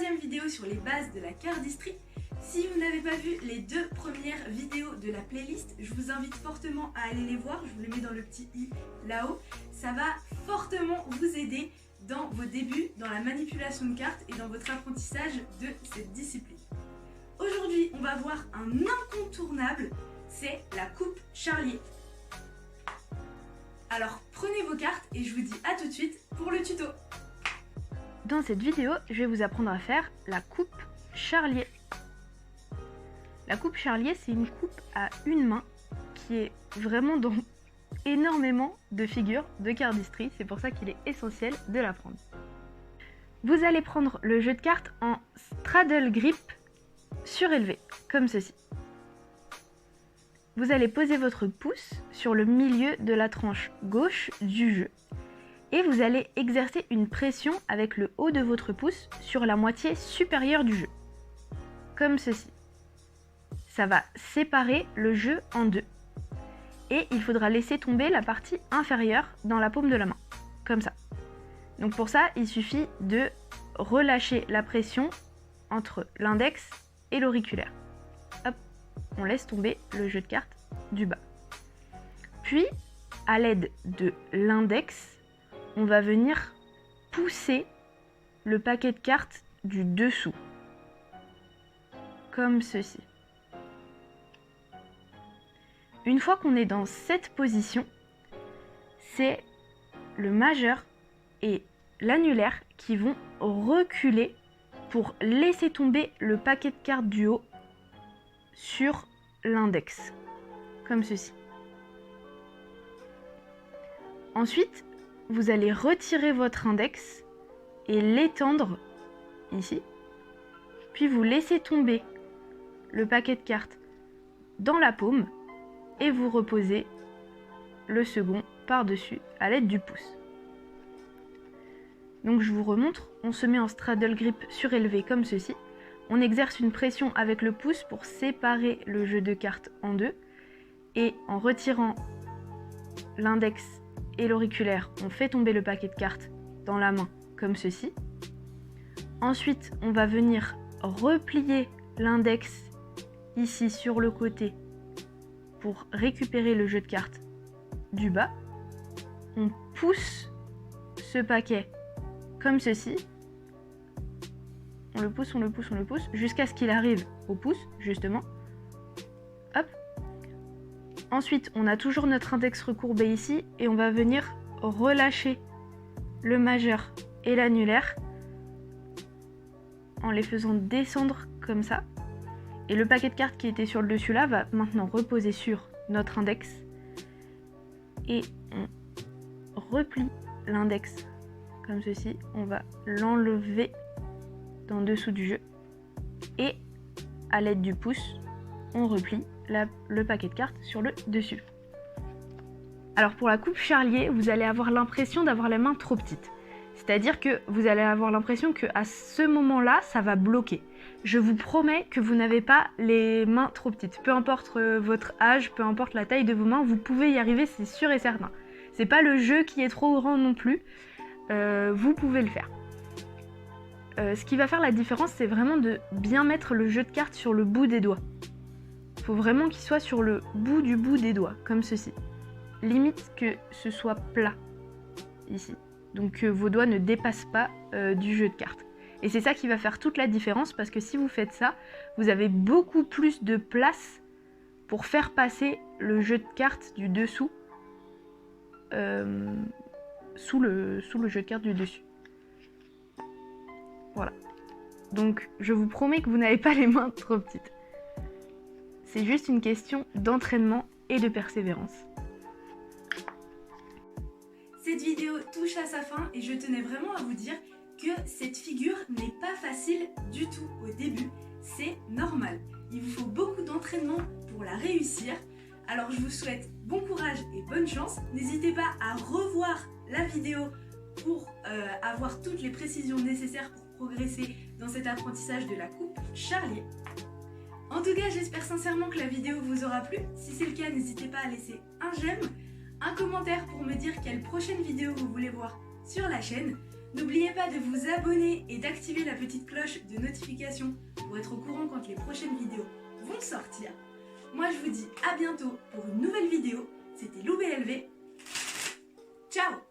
troisième vidéo sur les bases de la cardistry. Si vous n'avez pas vu les deux premières vidéos de la playlist, je vous invite fortement à aller les voir, je vous les mets dans le petit i là-haut. Ça va fortement vous aider dans vos débuts, dans la manipulation de cartes et dans votre apprentissage de cette discipline. Aujourd'hui, on va voir un incontournable, c'est la coupe charlier. Alors prenez vos cartes et je vous dis à tout de suite pour le tuto. Dans cette vidéo, je vais vous apprendre à faire la coupe charlier. La coupe charlier, c'est une coupe à une main qui est vraiment dans énormément de figures de cardistry. C'est pour ça qu'il est essentiel de l'apprendre. Vous allez prendre le jeu de cartes en straddle grip surélevé, comme ceci. Vous allez poser votre pouce sur le milieu de la tranche gauche du jeu. Et vous allez exercer une pression avec le haut de votre pouce sur la moitié supérieure du jeu. Comme ceci. Ça va séparer le jeu en deux. Et il faudra laisser tomber la partie inférieure dans la paume de la main. Comme ça. Donc pour ça, il suffit de relâcher la pression entre l'index et l'auriculaire. Hop, on laisse tomber le jeu de cartes du bas. Puis, à l'aide de l'index, on va venir pousser le paquet de cartes du dessous. Comme ceci. Une fois qu'on est dans cette position, c'est le majeur et l'annulaire qui vont reculer pour laisser tomber le paquet de cartes du haut sur l'index, comme ceci. Ensuite, vous allez retirer votre index et l'étendre ici, puis vous laissez tomber le paquet de cartes dans la paume et vous reposez le second par-dessus à l'aide du pouce. Donc je vous remontre, on se met en straddle grip surélevé comme ceci. On exerce une pression avec le pouce pour séparer le jeu de cartes en deux. Et en retirant l'index et l'auriculaire, on fait tomber le paquet de cartes dans la main comme ceci. Ensuite, on va venir replier l'index ici sur le côté pour récupérer le jeu de cartes du bas. On pousse ce paquet comme ceci. On le pousse, on le pousse, on le pousse, jusqu'à ce qu'il arrive au pouce, justement. Hop. Ensuite, on a toujours notre index recourbé ici, et on va venir relâcher le majeur et l'annulaire en les faisant descendre comme ça. Et le paquet de cartes qui était sur le dessus là va maintenant reposer sur notre index. Et on replie l'index comme ceci. On va l'enlever dans le dessous du jeu. Et à l'aide du pouce, on replie le paquet de cartes sur le dessus. Alors pour la coupe charlier, vous allez avoir l'impression d'avoir les mains trop petites. C'est-à-dire que vous allez avoir l'impression qu'à ce moment-là, ça va bloquer. Je vous promets que vous n'avez pas les mains trop petites. Peu importe votre âge, peu importe la taille de vos mains, vous pouvez y arriver, c'est sûr et certain. C'est pas le jeu qui est trop grand non plus. Vous pouvez le faire. Ce qui va faire la différence, c'est vraiment de bien mettre le jeu de cartes sur le bout des doigts. Il faut vraiment qu'il soit sur le bout des doigts, comme ceci. Limite que ce soit plat, ici. Donc que vos doigts ne dépassent pas du jeu de cartes. Et c'est ça qui va faire toute la différence, parce que si vous faites ça, vous avez beaucoup plus de place pour faire passer le jeu de cartes du dessous sous le jeu de cartes du dessus. Voilà. Donc je vous promets que vous n'avez pas les mains trop petites. C'est juste une question d'entraînement et de persévérance. Cette vidéo touche à sa fin et je tenais vraiment à vous dire que cette figure n'est pas facile du tout au début. C'est normal. Il vous faut beaucoup d'entraînement pour la réussir. Alors je vous souhaite bon courage et bonne chance. N'hésitez pas à revoir la vidéo pour avoir toutes les précisions nécessaires pour progresser dans cet apprentissage de la coupe charlier. En tout cas, j'espère sincèrement que la vidéo vous aura plu. Si c'est le cas, n'hésitez pas à laisser un j'aime, un commentaire pour me dire quelle prochaine vidéo vous voulez voir sur la chaîne. N'oubliez pas de vous abonner et d'activer la petite cloche de notification pour être au courant quand les prochaines vidéos vont sortir. Moi je vous dis à bientôt pour une nouvelle vidéo. C'était Lou BLV. Ciao!